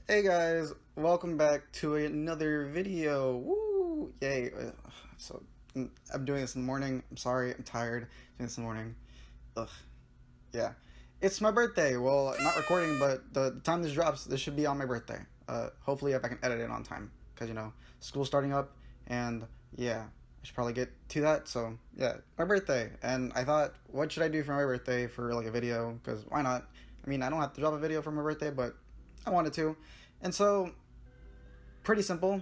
Hey guys, welcome back to another video. Woo! Yay! So I'm doing this in the morning. I'm sorry, I'm tired. Doing this in the morning. Ugh. Yeah, it's my birthday. Well, not recording, but the time this drops, this should be on my birthday. Hopefully, if I can edit it on time, because school's starting up, and yeah, I should probably get to that. So yeah, my birthday, and I thought, what should I do for my birthday for like a video? Because why not? I mean, I don't have to drop a video for my birthday, but I wanted to. And so, pretty simple.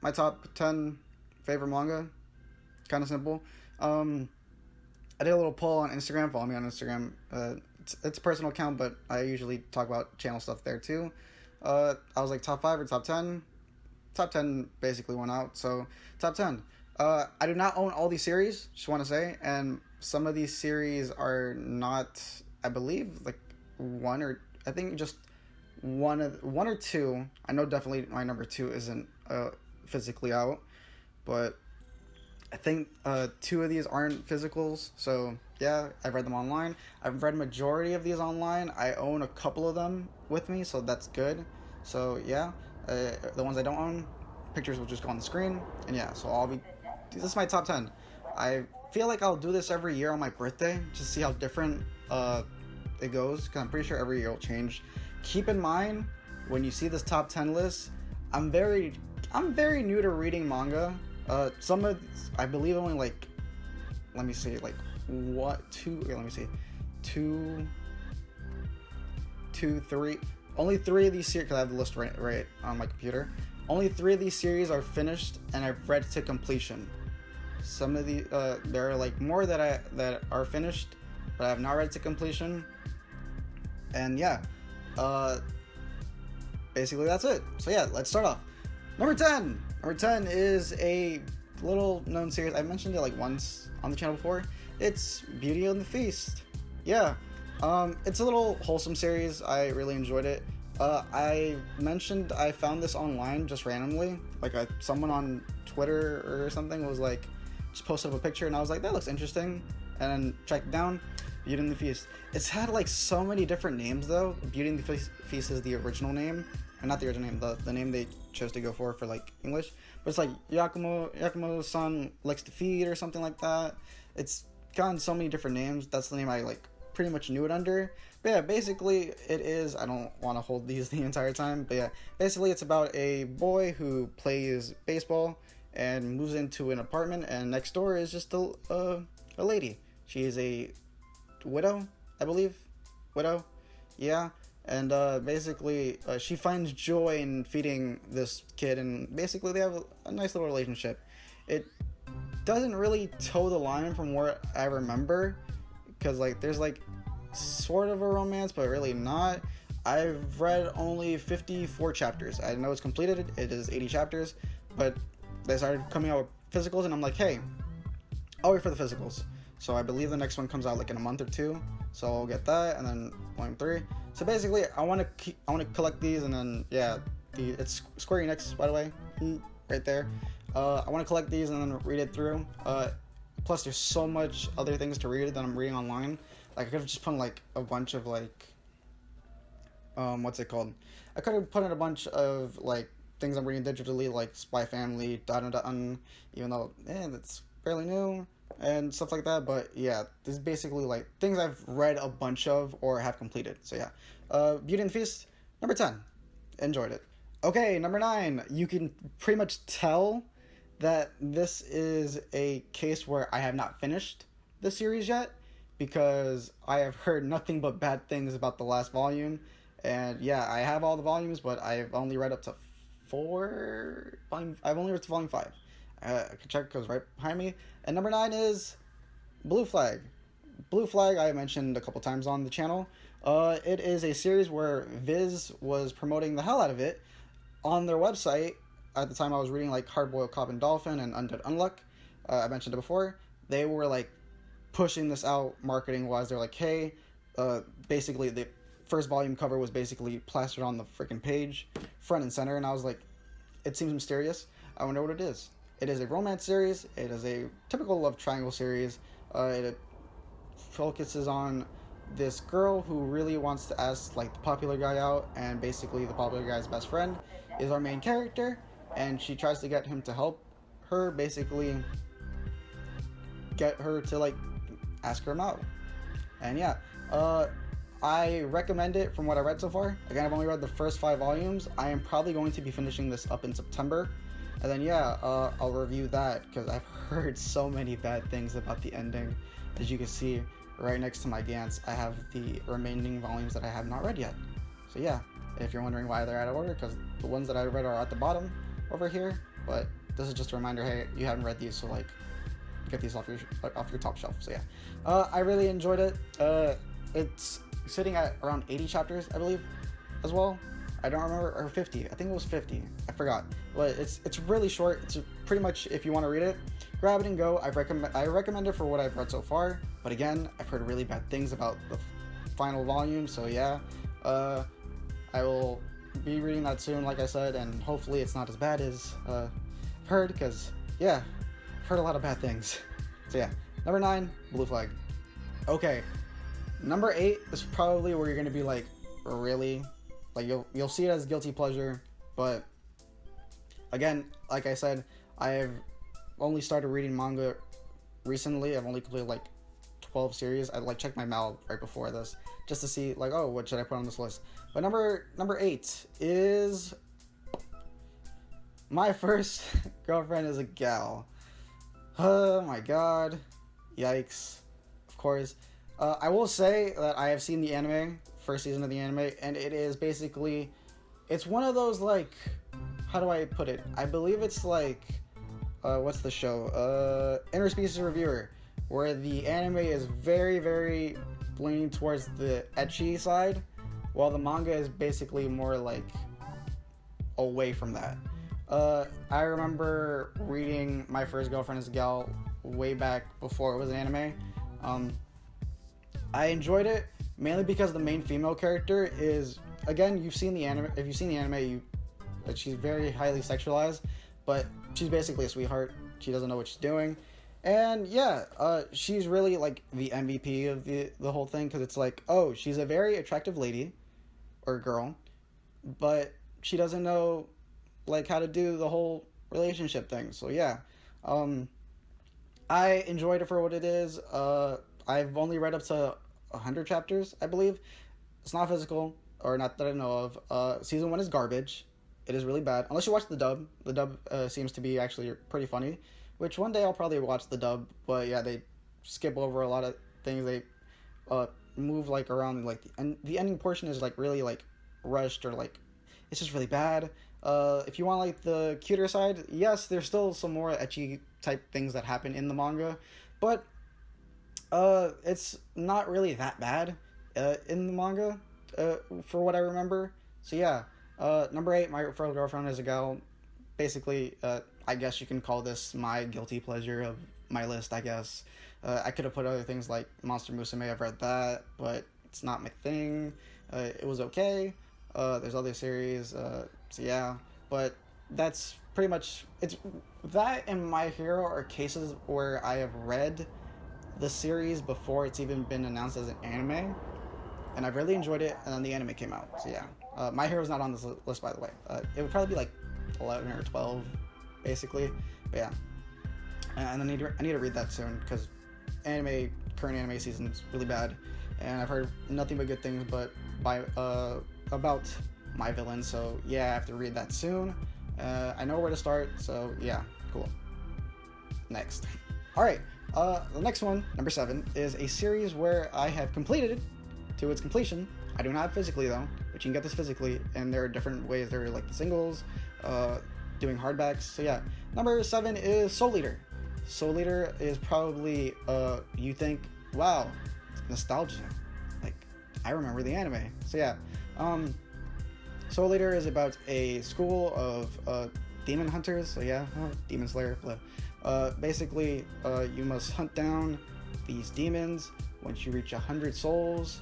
My top 10 favorite manga. Kind of simple. I did a little poll on Instagram. Follow me on Instagram. It's a personal account, but I usually talk about channel stuff there too. I was like top 5 or top 10. Top 10 basically went out. So, top 10. I do not own all these series, just want to say. And some of these series are not, I believe, like I think just one or two. I know definitely my number 2 isn't physically out, but I think 2 of these aren't physicals. So yeah, I've read them online. I've read majority of these online. I own a couple of them with me, so that's good. So yeah, the ones I don't own, pictures will just go on the screen, and yeah. So this is my top 10. I feel like I'll do this every year on my birthday, just to see how different it goes, because I'm pretty sure every year will change. Keep in mind, when you see this top 10 list, I'm very new to reading manga. I believe only like, let me see, like three. Only 3 of these series, because I have the list right on my computer. Only 3 of these series are finished, and I've read to completion. Some of the there are like more that are finished, but I have not read to completion. And yeah, basically that's it. So yeah, let's start off. Number 10 is a little known series. I mentioned it like once on the channel before. It's Beauty and the Feast. Yeah, it's a little wholesome series. I really enjoyed it. I mentioned I found this online just randomly. Like someone on Twitter or something was like, just posted up a picture, and I was like, that looks interesting, and then checked it down. Beauty and the Feast. It's had like so many different names though. Beauty and the Feast is the original name, or not the original name, the name they chose to go for like English. But it's like Yakumo-san likes to feed or something like that. It's gotten so many different names. That's the name I like pretty much knew it under. But yeah, basically it is. I don't want to hold these the entire time, but yeah, basically it's about a boy who plays baseball and moves into an apartment, and next door is just a lady. She is a widow, I believe. Widow, yeah. And basically, she finds joy in feeding this kid, and basically they have a nice little relationship. It doesn't really toe the line from what I remember, because like there's like sort of a romance, but really not. I've read only 54 chapters. I know it's completed. It is 80 chapters, but they started coming out with physicals, and I'm like, hey, I'll wait for the physicals. So I believe the next one comes out like in a month or 2. So I'll get that, and then volume 3. So basically, I want to collect these, and then yeah, it's Square Enix, by the way, right there. I want to collect these and then read it through. Plus, there's so much other things to read that I'm reading online. Like I could have just put like a bunch of like, what's it called? I could have put in a bunch of like things I'm reading digitally, like Spy Family, even though that's fairly new and stuff like that. But yeah, this is basically like things I've read a bunch of or have completed. So yeah, Beauty and the Feast, number 10, enjoyed it. Okay, number 9, you can pretty much tell that this is a case where I have not finished the series yet, because I have heard nothing but bad things about the last volume. And yeah, I have all the volumes, but I've only read up to 4 volume. I've only read to volume 5. I can check, because right behind me. And number 9 is Blue Flag. Blue Flag I mentioned a couple times on the channel. It is a series where Viz was promoting the hell out of it on their website. At the time I was reading like Hardboiled Cop and Dolphin and Undead Unluck. I mentioned it before. They were like pushing this out marketing wise. They're like, hey, basically the first volume cover was basically plastered on the freaking page, front and center. And I was like, it seems mysterious. I wonder what it is. It is a romance series. It is a typical love triangle series. It focuses on this girl who really wants to ask like the popular guy out, and basically the popular guy's best friend is our main character, and she tries to get him to help her, basically get her to like ask her out. And yeah, I recommend it from what I read so far. Again, I've only read the first 5 volumes. I am probably going to be finishing this up in September. And then yeah, I'll review that because I've heard so many bad things about the ending. As you can see right next to my Gantz, I have the remaining volumes that I have not read yet. So yeah, if you're wondering why they're out of order, because the ones that I read are at the bottom over here. But this is just a reminder, hey, you haven't read these, so like get these off your top shelf. So yeah, I really enjoyed it. It's sitting at around 80 chapters, I believe, as well. I don't remember, or 50. I think it was 50. I forgot. But it's really short. It's pretty much, if you want to read it, grab it and go. I recommend it for what I've read so far. But again, I've heard really bad things about the final volume. So yeah, I will be reading that soon, like I said, and hopefully it's not as bad as I've heard, because yeah, I've heard a lot of bad things. So yeah, number 9, Blue Flag. Okay, number 8 is probably where you're gonna be like, really? Like you'll see it as guilty pleasure, but again, like I said, I've only started reading manga recently. I've only completed like 12 series. I like checked my mail right before this just to see like, oh, what should I put on this list? But number 8 is My First Girlfriend is a Gal. Oh my god, yikes! Of course, I will say that I have seen the anime. First season of the anime, and it is basically, it's one of those like, how do I put it? I believe it's like, what's the show? Interspecies Reviewer, where the anime is very, very leaning towards the ecchi side, while the manga is basically more like away from that. I remember reading My First Girlfriend is a Gal way back before it was an anime. I enjoyed it. Mainly because the main female character is, again, you've seen the anime. If you've seen the anime, she's very highly sexualized, but she's basically a sweetheart. She doesn't know what she's doing, and yeah, she's really like the MVP of the whole thing, because it's like, oh, she's a very attractive lady or girl, but she doesn't know like how to do the whole relationship thing. So yeah, I enjoyed it for what it is. I've only read up to 100 chapters, I believe. It's not physical, or not that I know of. Season 1 is garbage. It is really bad, unless you watch the dub. The dub seems to be actually pretty funny, which one day I'll probably watch the dub. But yeah, they skip over a lot of things. They move like around, like, and the ending portion is like really like rushed, or like it's just really bad. If you want like the cuter side, yes, there's still some more ecchi type things that happen in the manga, but it's not really that bad in the manga, for what I remember. So yeah, number 8, My First Girlfriend is a Gal. Basically, I guess you can call this my guilty pleasure of my list, I guess. I could have put other things like Monster Musume. I've read that, but it's not my thing. It was okay. There's other series, so yeah, but that's pretty much, it's that and My Hero are cases where I have read the series before it's even been announced as an anime, and I've really enjoyed it, and then the anime came out. So yeah, My Hero's not on this list, by the way. It would probably be like 11 or 12, basically. But yeah, and I need to read that soon, because current anime season's really bad, and I've heard nothing but good things about My Villain. So yeah, I have to read that soon. I know where to start. So yeah, cool. Next, all right. The next one, number 7, is a series where I have completed it to its completion. I do not have physically though, but you can get this physically, and there are different ways. There are like the singles, doing hardbacks. So yeah, number 7 is Soul Eater. Soul Eater is probably, you think, wow, nostalgia. Like, I remember the anime. So yeah, Soul Eater is about a school of demon hunters. So yeah, demon slayer, blah. Basically, you must hunt down these demons. Once you reach 100 souls,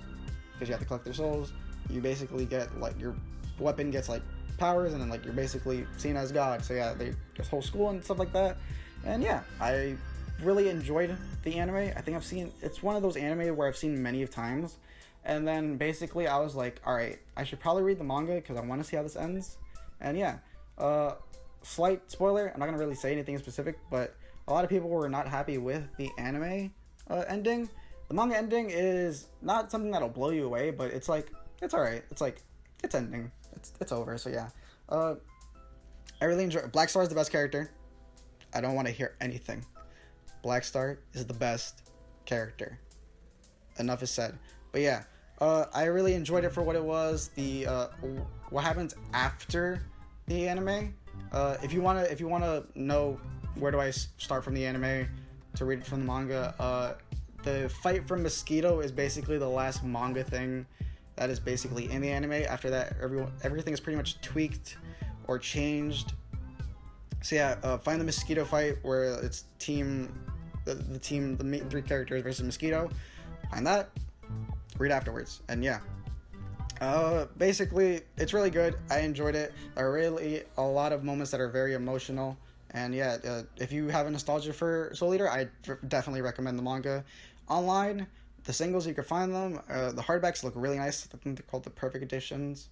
because you have to collect their souls, you basically get like, your weapon gets like powers, and then like you're basically seen as God. So yeah, there's whole school and stuff like that. And yeah, I really enjoyed the anime. I think it's one of those anime where I've seen many of times, and then basically I was like, all right, I should probably read the manga because I want to see how this ends. And yeah, slight spoiler, I'm not gonna really say anything specific, but a lot of people were not happy with the anime ending. The manga ending is not something that'll blow you away, but it's like, it's alright. It's like, it's ending. It's over, so yeah. I really enjoy Black Star is the best character. I don't want to hear anything. Black Star is the best character. Enough is said. But yeah, I really enjoyed it for what it was. The what happens after the anime. If you wanna know where do I start from the anime to read it from the manga, the fight from Mosquito is basically the last manga thing that is basically in the anime. After that, everything is pretty much tweaked or changed. So yeah, find the Mosquito fight where it's the main three characters versus Mosquito. Find that, read afterwards, and yeah. Basically, it's really good. I enjoyed it. There are really a lot of moments that are very emotional. And yeah, if you have a nostalgia for Soul Eater, I definitely recommend the manga. Online, the singles, you can find them. The hardbacks look really nice. I think they're called the Perfect Editions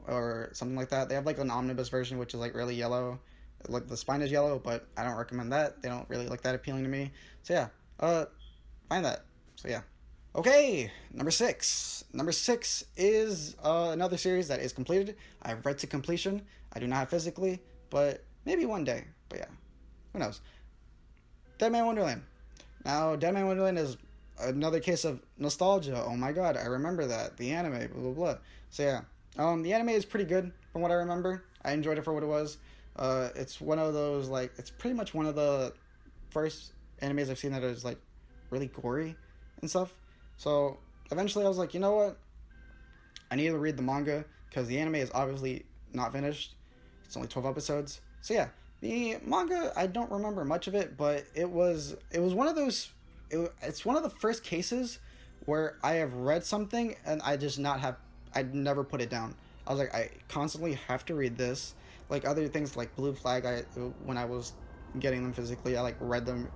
or something like that. They have like an omnibus version, which is like really yellow. Like the spine is yellow, but I don't recommend that. They don't really look that appealing to me. So yeah, find that. So yeah. Okay, number 6. Number 6 is another series that is completed. I've read to completion. I do not have physically, but maybe one day. But yeah, who knows? Dead Man Wonderland. Now, Dead Man Wonderland is another case of nostalgia. Oh my god, I remember that. The anime, blah, blah, blah. So yeah, the anime is pretty good from what I remember. I enjoyed it for what it was. It's one of those, like, it's pretty much one of the first animes I've seen that is, like, really gory and stuff. So eventually I was like, you know what? I need to read the manga because the anime is obviously not finished. It's only 12 episodes. So yeah, the manga, I don't remember much of it, but it was one of those, it's one of the first cases where I have read something and I'd never put it down. I was like, I constantly have to read this. Like other things like Blue Flag, when I was getting them physically, I like read them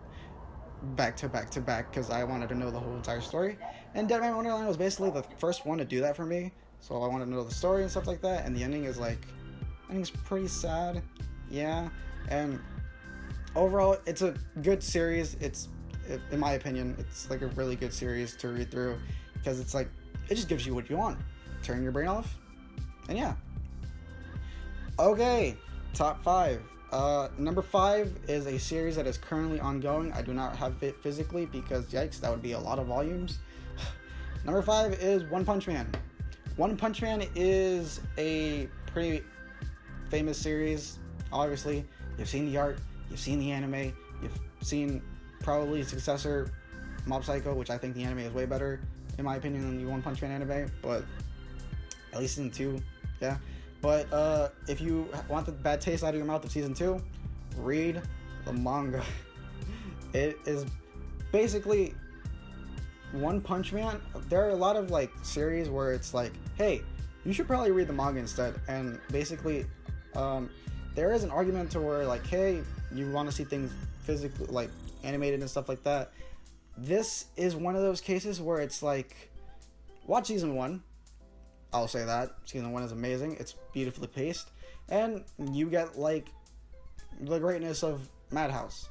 back to back to back because I wanted to know the whole entire story. And Dead Man Wonderland was basically the first one to do that for me. So I wanted to know the story and stuff like that. And the ending is like, I think it's pretty sad. Yeah. And overall, it's a good series. In my opinion, it's like a really good series to read through because it's like, it just gives you what you want. Turn your brain off. And yeah. Okay. Top 5. Number 5 is a series that is currently ongoing. I do not have it physically because, yikes, that would be a lot of volumes. Number 5 is One Punch Man. One Punch Man is a pretty famous series. Obviously, you've seen the art, you've seen the anime, you've seen probably successor Mob Psycho, which I think the anime is way better, in my opinion, than the One Punch Man anime, but at least in 2, yeah. But if you want the bad taste out of your mouth of season 2, read the manga. It is basically One Punch Man. There are a lot of like series where it's like, hey, you should probably read the manga instead. And basically, there is an argument to where like, hey, you want to see things physically like animated and stuff like that. This is one of those cases where it's like, watch season 1. I'll say that. Season 1 is amazing. It's beautifully paced. And you get, like, the greatness of Madhouse.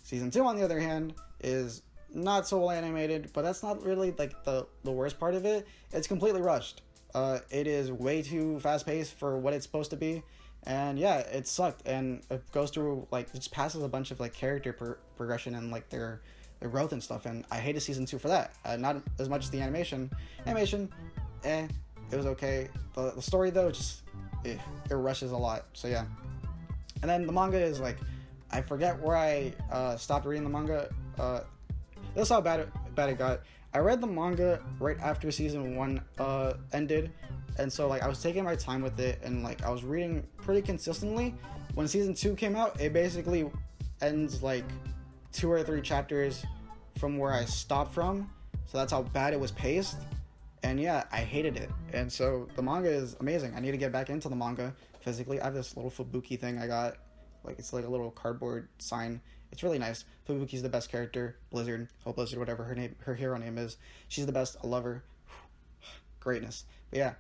Season 2, on the other hand, is not so well animated, but that's not really, like, the worst part of it. It's completely rushed. It is way too fast-paced for what it's supposed to be. And, yeah, it sucked. And it goes through, like, it just passes a bunch of, like, character progression and, like, their growth and stuff. And I hated Season 2 for that. Not as much as the animation. It was okay. The story, though, just it rushes a lot. So yeah. And then the manga is like, I forget where I stopped reading the manga. This is how bad it got. I read the manga right after season 1 ended, and so like I was taking my time with it, and like I was reading pretty consistently. When season 2 came out, it basically ends like 2 or 3 chapters from where I stopped from. So that's how bad it was paced. And yeah, I hated it. And so the manga is amazing. I need to get back into the manga physically. I have this little Fubuki thing I got. Like, it's like a little cardboard sign. It's really nice. Fubuki's the best character. Blizzard, Blizzard, whatever her hero name is. She's the best. I love her. Greatness. But yeah,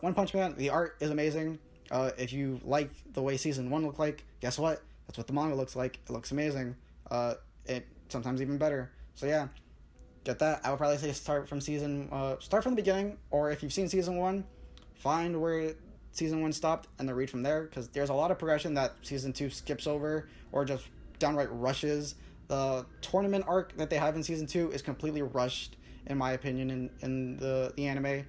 One Punch Man. The art is amazing. If you like the way season 1 looked like, guess what? That's what the manga looks like. It looks amazing. It sometimes even better. So yeah, get that. I would probably say start from the beginning, or if you've seen season 1, find where season 1 stopped and then read from there, because there's a lot of progression that season 2 skips over or just downright rushes. The tournament arc that they have in season 2 is completely rushed, in my opinion, in the anime.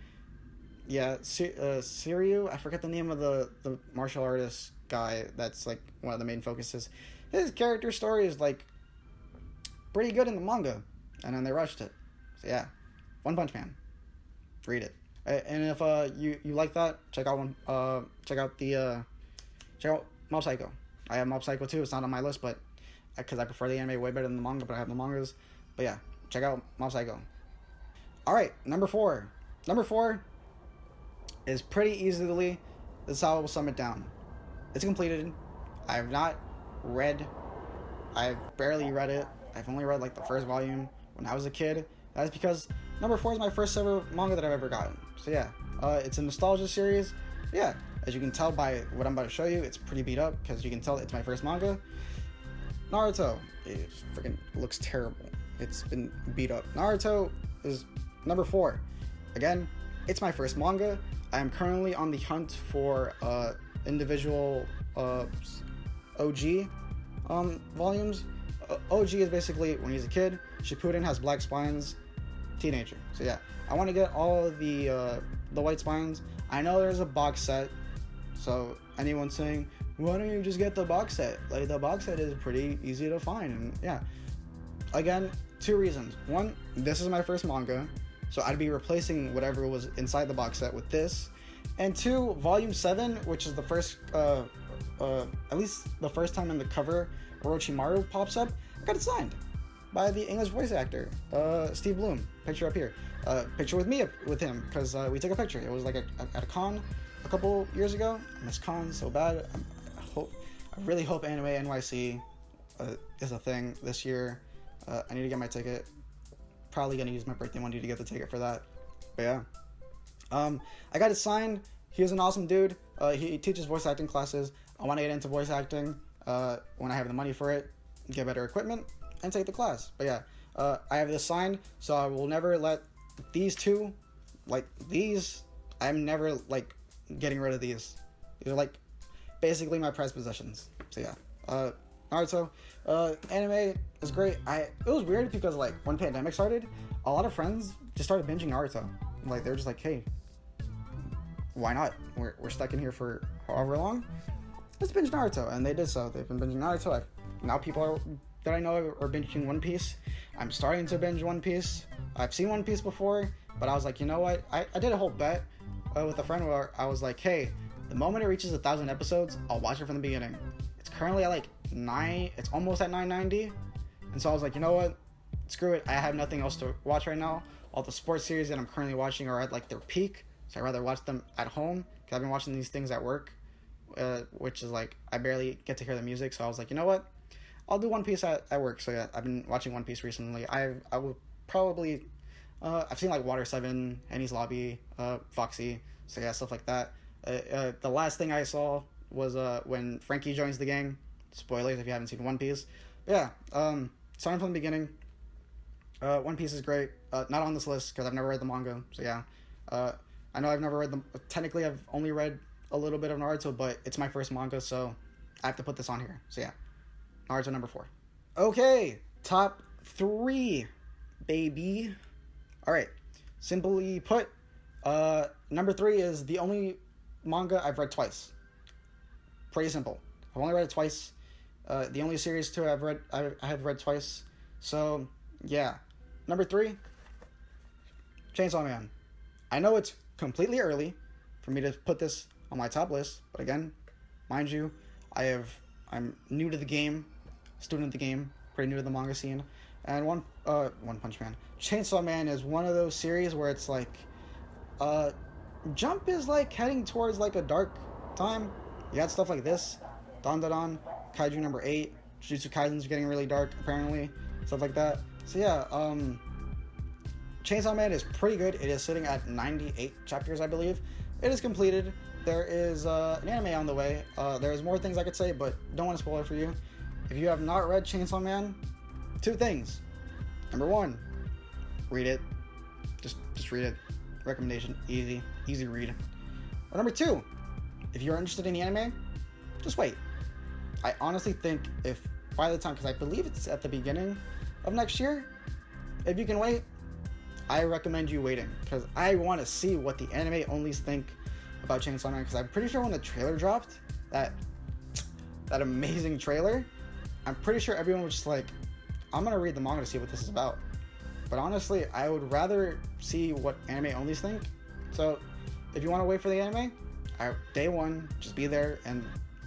Yeah, Siryu, I forget the name of the martial artist guy that's like one of the main focuses. His character story is like pretty good in the manga, and then they rushed it. So yeah, One Punch Man, read it. And if you like that, check out Mob Psycho. I have Mob Psycho too. It's not on my list, but because I prefer the anime way better than the manga, but I have the mangas. But yeah, check out Mob Psycho. All right, number 4. Number 4 is pretty easily, this is how I will sum it down. It's completed. I've barely read it. I've only read like the first volume when I was a kid. That's because number 4 is my first ever manga that I've ever gotten. So yeah, it's a nostalgia series. Yeah, as you can tell by what I'm about to show you, it's pretty beat up because you can tell it's my first manga. Naruto, it freaking looks terrible. It's been beat up. Naruto is number 4. Again, it's my first manga. I am currently on the hunt for individual OG volumes. OG is basically when he's a kid. Shippuden has black spines. Teenager. So yeah, I want to get all of the white spines. I know there's a box set. So anyone saying, why don't you just get the box set? Like, the box set is pretty easy to find. And yeah, again, 2 reasons. 1, this is my first manga, so I'd be replacing whatever was inside the box set with this. And 2, volume 7, which is the first, at least the first time in the cover Orochimaru pops up, I got it signed by the English voice actor, Steve Bloom. Picture up here. Picture with me with him, because we took a picture. It was like at a con a couple years ago. I miss cons so bad. I really hope Anime NYC is a thing this year. I need to get my ticket. Probably gonna use my birthday money to get the ticket for that. But yeah, I got it signed. He's an awesome dude. He teaches voice acting classes. I want to get into voice acting when I have the money for it, get better equipment, and take the class. But yeah, I have this signed, so I will never let these two, like these, I'm never like getting rid of these. These are like basically my prized possessions. So yeah, Naruto, anime is great. It was weird because like when pandemic started, a lot of friends just started binging Naruto. Like they're just like, hey, why not? We're stuck in here for however long. Let's binge Naruto, and they did so. They've been binging Naruto. Now people that I know are binging One Piece. I'm starting to binge One Piece. I've seen One Piece before, but I was like, you know what? I did a whole bet with a friend where I was like, hey, the moment it reaches 1,000 episodes, I'll watch it from the beginning. It's currently at like 9. It's almost at 990, and so I was like, you know what? Screw it. I have nothing else to watch right now. All the sports series that I'm currently watching are at like their peak, so I'd rather watch them at home because I've been watching these things at work. Which is like I barely get to hear the music, so I was like, you know what, I'll do One Piece at work. So yeah, I've been watching One Piece recently. I will probably I've seen like Water 7, Henny's Lobby, Foxy, so yeah, stuff like that. The last thing I saw was when Frankie joins the gang. Spoilers if you haven't seen One Piece. But yeah, starting from the beginning, One Piece is great. Not on this list because I've never read the manga, so yeah. I know I've never read them. Technically, I've only read a little bit of Naruto, but it's my first manga, so I have to put this on here. So yeah, Naruto number 4. Okay, top 3, baby. All right, simply put, number 3 is the only manga I've read twice. Pretty simple. I've only read it twice. The only series too I have read twice. So yeah, number 3, Chainsaw Man. I know it's completely early for me to put this on my top list, but again, mind you, I'm new to the game, student of the game, pretty new to the manga scene, and One Punch Man. Chainsaw Man is one of those series where it's like, Jump is like heading towards like a dark time. You got stuff like this, Dan Dan Dan, Kaiju number 8, Jujutsu Kaisen's getting really dark, apparently, stuff like that. So yeah, Chainsaw Man is pretty good. It is sitting at 98 chapters, I believe. It is completed. There is an anime on the way. There's more things I could say, but don't want to spoil it for you. If you have not read Chainsaw Man, 2 things. Number 1, read it. Just read it. Recommendation, easy read. Or number 2, if you're interested in the anime, just wait. I honestly think if by the time, because I believe it's at the beginning of next year, if you can wait, I recommend you waiting, because I want to see what the anime onlys think about Chainsaw Man, because I'm pretty sure when the trailer dropped, that amazing trailer, I'm pretty sure everyone was just like, I'm gonna read the manga to see what this is about. But honestly, I would rather see what anime onlys think. So if you want to wait for the anime, day 1, just be there and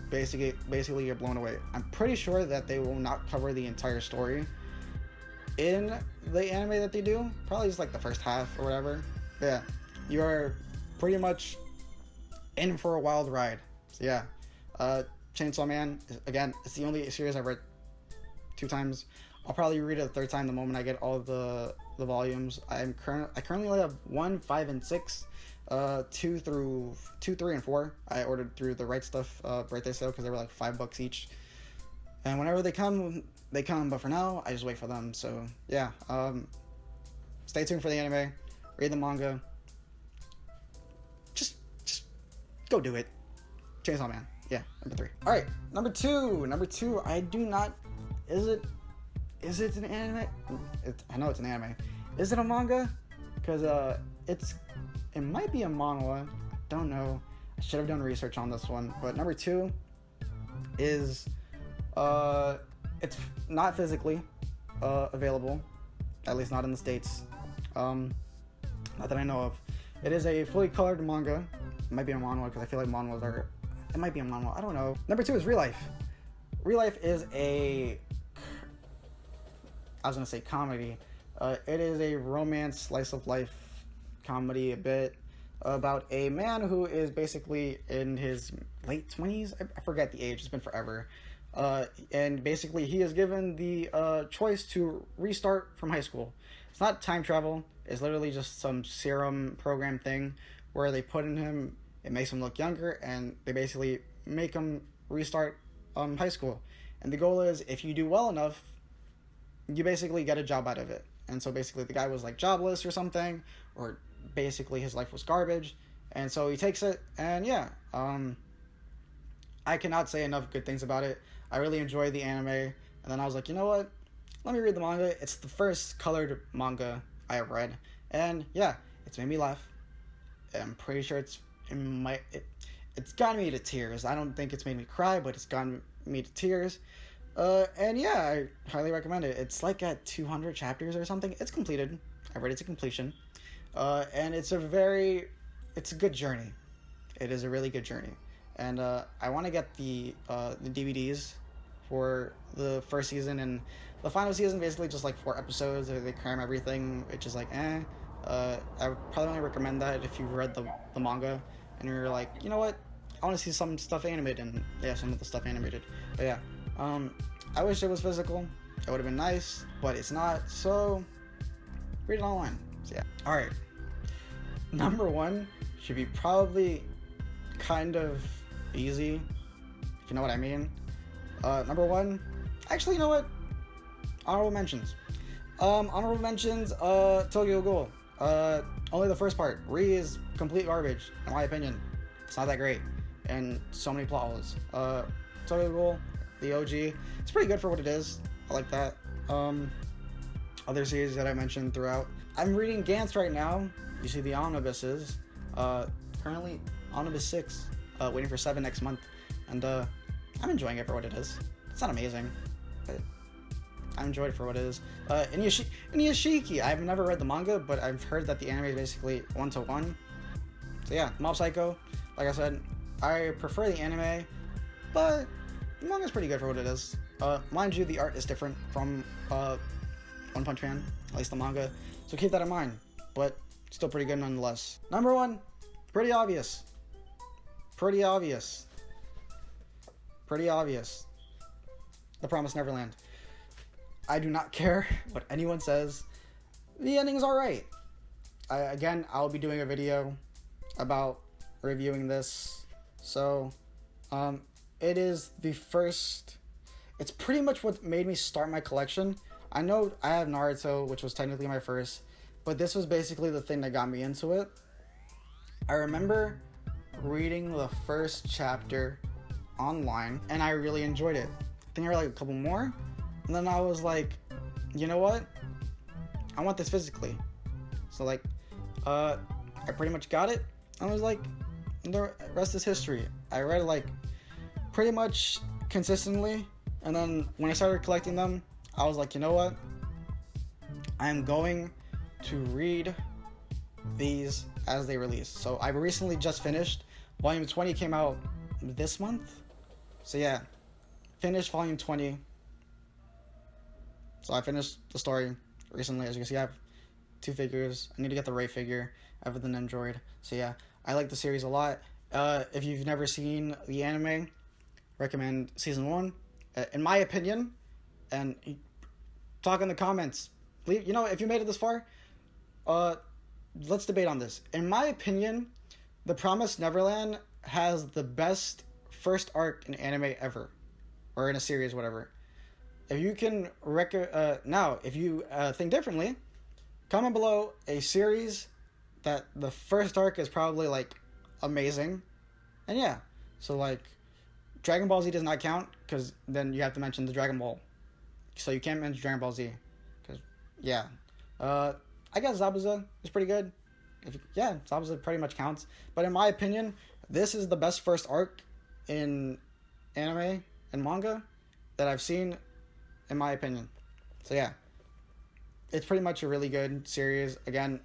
basically you're blown away. I'm pretty sure that they will not cover the entire story in the anime that they do, probably just like the first half or whatever. But yeah, you're pretty much in for a wild ride. So yeah, Chainsaw Man, again, it's the only series I've read 2 times. I'll probably read it a 3rd time the moment I get all the volumes. I currently only have 1, 5, and 6. 2, 3, and 4. I ordered through the Right Stuff birthday sale because they were like $5 each. And whenever they come. But for now, I just wait for them. So yeah, stay tuned for the anime. Read the manga. Just go do it. Chainsaw Man. Yeah, number 3. All right, number two. I do not. Is it an anime? I know it's an anime. Is it a manga? Because it might be a manhwa. Don't know. I should have done research on this one. But number 2 is it's not physically available, at least not in the States. Not that I know of. It is a fully colored manga. It might be a manhwa because I feel like manhwas are. It might be a manhwa. I don't know. Number 2 is Real Life. Real Life is I was gonna say comedy. It is a romance slice of life comedy a bit about a man who is basically in his late 20s. I forget the age. It's been forever. And basically he is given the choice to restart from high school. It's not time travel. It's literally just some serum program thing where they put in him, it makes him look younger, and they basically make him restart high school. And the goal is, if you do well enough, you basically get a job out of it. And so basically the guy was like jobless or something, or basically his life was garbage, and so he takes it. And yeah, I cannot say enough good things about it. I really enjoyed the anime, and then I was like, you know what, let me read the manga. It's the first colored manga I have read, and yeah, it's made me laugh. I'm pretty sure it's gotten me to tears. I don't think it's made me cry, but it's gotten me to tears. And yeah, I highly recommend it. It's like at 200 chapters or something. It's completed. I read it to completion. And it's a good journey. It is a really good journey. And I want to get the DVDs for the first season, and the final season basically just like 4 episodes. They cram everything, which is like I would probably only recommend that if you've read the manga and you're like, you know what, I want to see some stuff animated, and they have some of the stuff animated. But yeah, I wish it was physical. It would have been nice, but it's not, so read it online. So yeah. Alright. Number 1 should be probably kind of easy, if you know what I mean. Number 1, actually, you know what? Honorable mentions. Tokyo Ghoul. Only the first part. Re is complete garbage, in my opinion. It's not that great, and so many plot holes. Tokyo Ghoul, the OG, it's pretty good for what it is. I like that. Other series that I mentioned throughout. I'm reading Gantz right now. You see the omnibuses. Currently, Omnibus 6. Waiting for 7 next month. And I'm enjoying it for what it is. It's not amazing, but I enjoyed it for what it is. Inuyashiki. I've never read the manga, but I've heard that the anime is basically 1-to-1. So yeah, Mob Psycho. Like I said, I prefer the anime, but the manga is pretty good for what it is. Mind you, the art is different from One Punch Man, at least the manga. So keep that in mind, but still pretty good nonetheless. Number 1, pretty obvious. The Promised Neverland. I do not care what anyone says. The ending's alright. Again, I'll be doing a video about reviewing this. So, it is the first... It's pretty much what made me start my collection. I know I have Naruto, which was technically my first, but this was basically the thing that got me into it. I remember reading the first chapter online, and I really enjoyed it. I think I read like a couple more, and then I was like, you know what? I want this physically. So like, I pretty much got it. I was like, the rest is history. I read it like pretty much consistently. And then when I started collecting them, I was like, you know what? I'm going to read these as they release. So I recently just finished. Volume 20 came out this month. So yeah, finished volume 20. So I finished the story recently. As you can see, I have 2 figures. I need to get the right figure. I have the Nendroid. So yeah, I like the series a lot. If you've never seen the anime, recommend season 1. In my opinion, and talk in the comments. Leave, if you made it this far, let's debate on this. In my opinion, The Promised Neverland has the best first arc in anime ever, or in a series, whatever. If you can if you think differently, comment below a series that the first arc is probably like amazing, and yeah, so like Dragon Ball Z does not count because then you have to mention the Dragon Ball, so you can't mention Dragon Ball Z, because yeah, I guess Zabuza is pretty good. Zabuza pretty much counts, but in my opinion, this is the best first arc in anime and manga that I've seen, in my opinion. So yeah, it's pretty much a really good series. Again,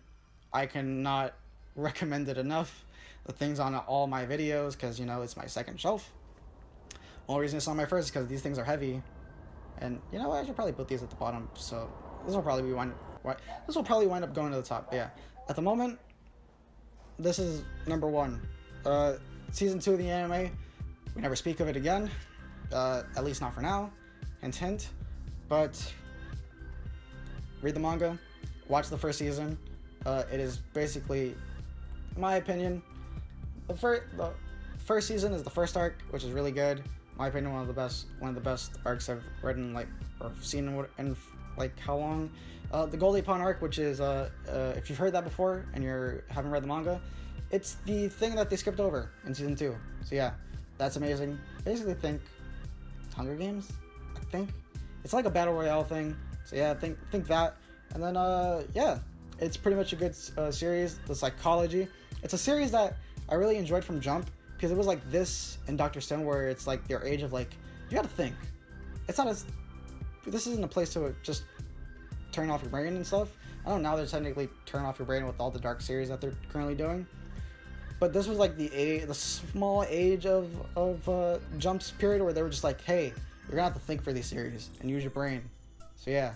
I cannot recommend it enough. The thing's on all my videos because it's my second shelf. Only reason it's on my first is because these things are heavy, and I should probably put these at the bottom. So this will probably wind up going to the top. But yeah, at the moment, this is number 1. Season 2 of the anime, we never speak of it again, at least not for now. Hint, hint. But read the manga, watch the first season. It is basically, in my opinion, the first season is the first arc, which is really good. In my opinion, one of the best arcs I've read in or seen in how long. The Goldie Pond arc, which is if you've heard that before and you haven't read the manga, it's the thing that they skipped over in season 2. So yeah, that's amazing. Basically, think Hunger Games. I think it's like a battle royale thing. So yeah, think that, and then yeah, it's pretty much a good series. The psychology. It's a series that I really enjoyed from Jump because it was like this in Dr. Stone, where it's like their age of like you got to think. It's not as this isn't a place to just turn off your brain and stuff. I don't know, now they're technically turn off your brain with all the dark series that they're currently doing. But this was like the small age of Jump's period where they were just like, hey, you're gonna have to think for these series and use your brain. So yeah,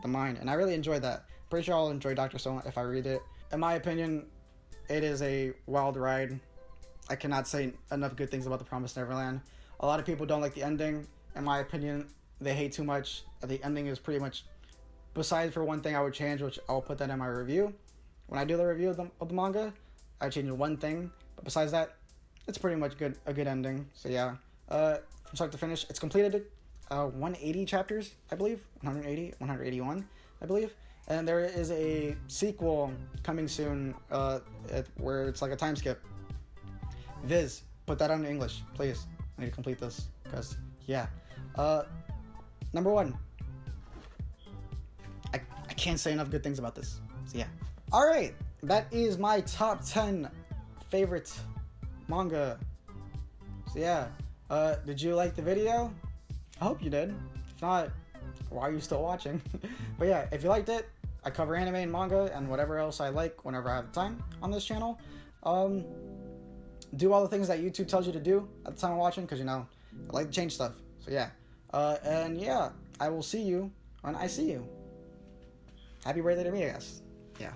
the mind, and I really enjoyed that. Pretty sure I'll enjoy Dr. Stone if I read it. In my opinion, it is a wild ride. I cannot say enough good things about The Promised Neverland. A lot of people don't like the ending. In my opinion, they hate too much. The ending is pretty much, besides for one thing I would change, which I'll put that in my review. When I do the review of the manga, I change one thing, but besides that, it's pretty much a good ending. So yeah, from start to finish, it's completed 180 chapters, I believe, 180, 181, I believe. And there is a sequel coming soon, where it's like a time skip. Viz, put that on English, please. I need to complete this, because, yeah. Number 1. I can't say enough good things about this, so yeah. Alright, that is my top 10 favorite manga. So yeah, did you like the video? I hope you did. If not, why are you still watching? But yeah, if you liked it, I cover anime and manga and whatever else I like whenever I have the time on this channel. Do all the things that YouTube tells you to do at the time of watching, because I like to change stuff. So yeah, and yeah, I will see you when I see you. Happy birthday to me, I guess. Yeah.